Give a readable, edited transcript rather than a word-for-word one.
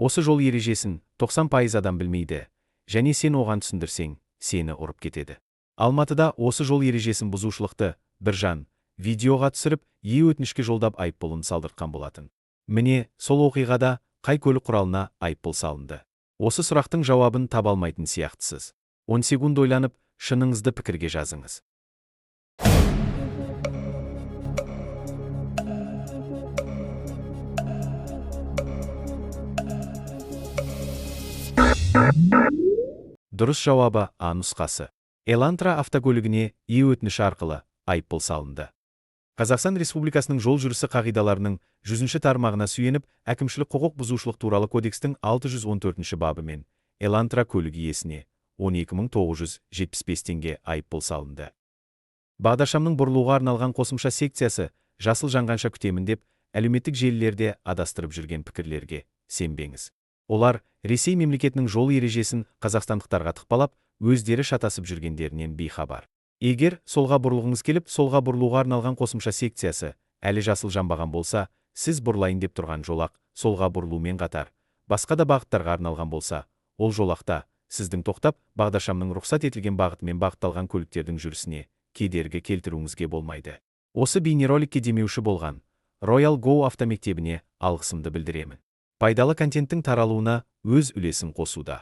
Осы жол ережесін 90% адам білмейді, және сен оған түсіндірсең, сені ұрып кетеді. Алматыда осы жол ережесін бұзушылықты бір жан видеоға түсіріп, өтінішке жолдап айыппұлын салдыртқан болатын. Міне, сол оқиғада қай көлік құралына айыппұл салынды? Осы сұрақтың жауабын таба алмайтын сияқтысыз. 10 секунд ойланып, шыныңызды пікірге жазыңыз. Дұрыс жауабы А нұсқасы. Элантра автокөлігіне өтініші арқылы айыппұл салынды. Қазақстан Республикасының жол жүрісі қағидаларының 100-ші тармағына сүйеніп, әкімшілік құқық бұзушылық туралы кодекстің 614-ші бабымен Элантра көлік иесіне 12.975 теңге айыппұл салынды. Бағдаршамның бұрылуға арналған қосымша секциясы жасыл жанғанша күтемін деп әлеуметтік желілерде адастырып жүрген пікірлерге сенбеңіз. Олар Ресей мемлекетінің жол ережесін қазақстандықтарға тықпалап, өздері шатасып жүргендерінен бейхабар. Егер солға бұрылғыңыз келіп, солға бұрылуға арналған қосымша секциясы әлі жасыл жанбаған болса, сіз бұрылайын деп тұрған жолақ солға бұрылумен қатар басқа да бағыттарға арналған болса, ол жолақта сіздің тоқтап, бағдаршамның рұқсат етілген бағытымен бағытталған көліктердің жүрісіне кедергі келтіруіңізге болмайды. Осы бейнероликке демеуші болған Royal Go автомектебіне алғысымды білдіремін. Пайдалы контенттің таралуына өз үлесін қосуда.